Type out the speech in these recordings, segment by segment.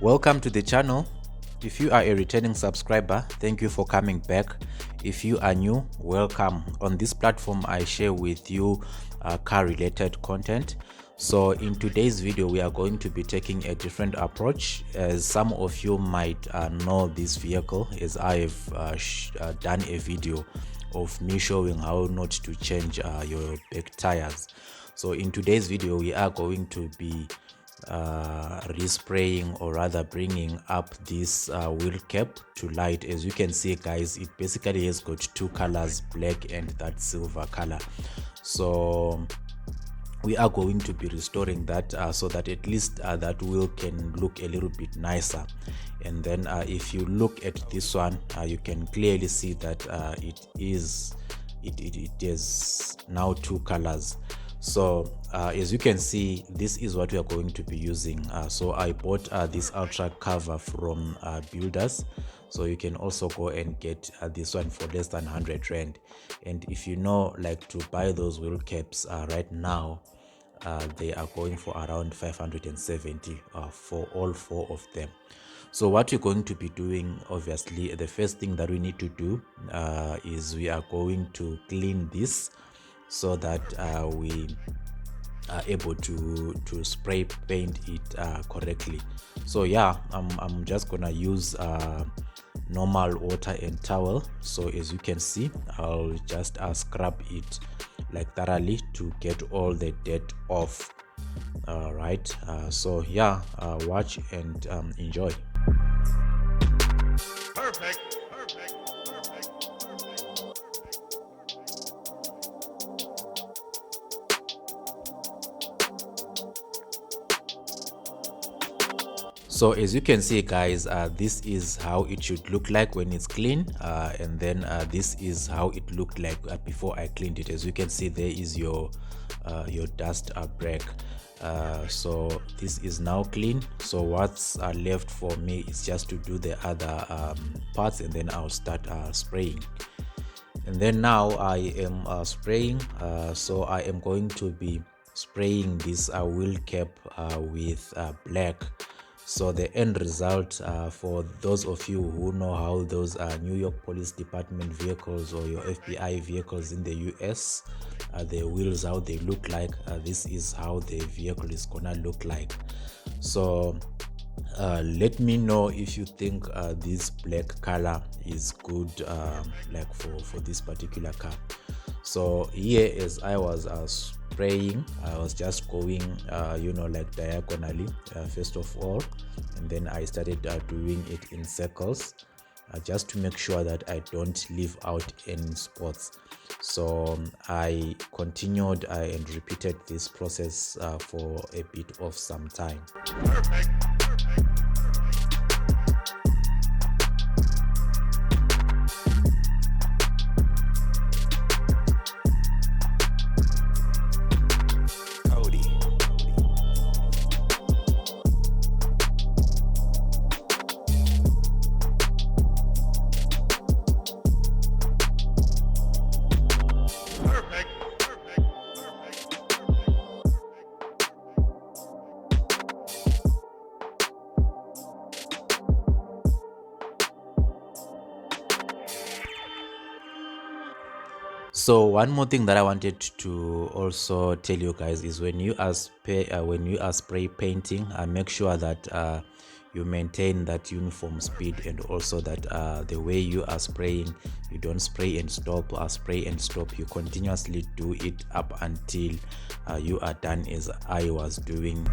Welcome to the channel. If you are a returning subscriber, thank you for coming back. If you are new, welcome. On this platform I share with you car related content. So in today's video we are going to be taking a different approach, as some of you might know this vehicle, as I have done a video of me showing how not to change your back tires. So in today's video we are going to be respraying, or rather bringing up this wheel cap to light. As you can see guys, it basically has got two colors, black and that silver color. So we are going to be restoring that so that at least that wheel can look a little bit nicer. And then if you look at this one, you can clearly see that it has now two colors. So as you can see, this is what we are going to be using. So I bought this ultra cover from builders, so you can also go and get this one for less than 100 rand. And if you know, like, to buy those wheel caps right now, they are going for around 570 for all four of them. So what we're going to be doing, obviously the first thing that we need to do is we are going to clean this so that we are able to spray paint it correctly. So yeah, I'm just gonna use normal water and towel. So as you can see, I'll just scrub it like thoroughly to get all the dirt off. All right, so yeah, watch and enjoy. Perfect. So as you can see guys, this is how it should look like when it's clean, and then this is how it looked like before I cleaned it. As you can see, there is your dust brake. So this is now clean. So what's left for me is just to do the other parts, and then I'll start spraying. And then now I am spraying. So I am going to be spraying this wheel cap with black. So the end result, for those of you who know how those New York Police Department vehicles or your FBI vehicles in the US, the wheels, how they look like, this is how the vehicle is gonna look like. So let me know if you think this black color is good, like for this particular car. So here, as I was spraying, I was just going like diagonally first of all, and then I started doing it in circles, just to make sure that I don't leave out any spots. So I continued and repeated this process for a bit of some time. Perfect. So one more thing that I wanted to also tell you guys is when you are spray painting, make sure that you maintain that uniform speed, and also that the way you are spraying, you don't spray and stop, spray and stop. You continuously do it up until you are done, as I was doing.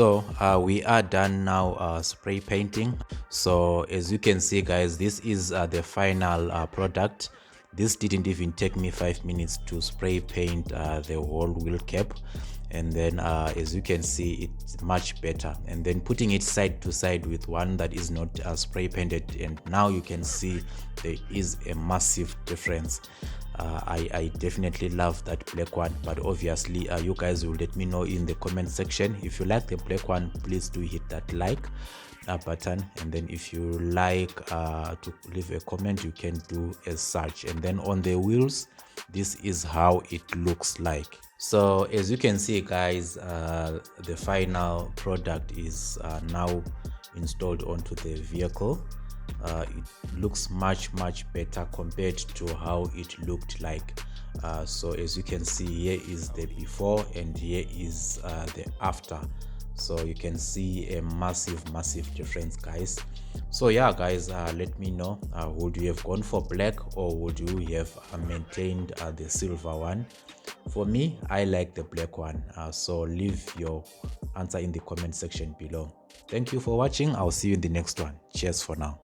So we are done now spray painting. So as you can see guys, this is the final product. This didn't even take me 5 minutes to spray paint the whole wheel cap, and then as you can see, it's much better. And then putting it side to side with one that is not spray painted, and now you can see there is a massive difference. I definitely love that black one, but obviously you guys will let me know in the comment section. If you like the black one, please do hit that like button, and then if you like to leave a comment, you can do as such. And then on the wheels, this is how it looks like. So as you can see guys, the final product is now installed onto the vehicle. It looks much better compared to how it looked like. So as you can see, here is the before and here is the after. So you can see a massive difference guys. So yeah guys, let me know, would you have gone for black or would you have maintained the silver one? For me, I like the black one. So leave your answer in the comment section below. Thank you for watching. I'll see you in the next one. Cheers for now.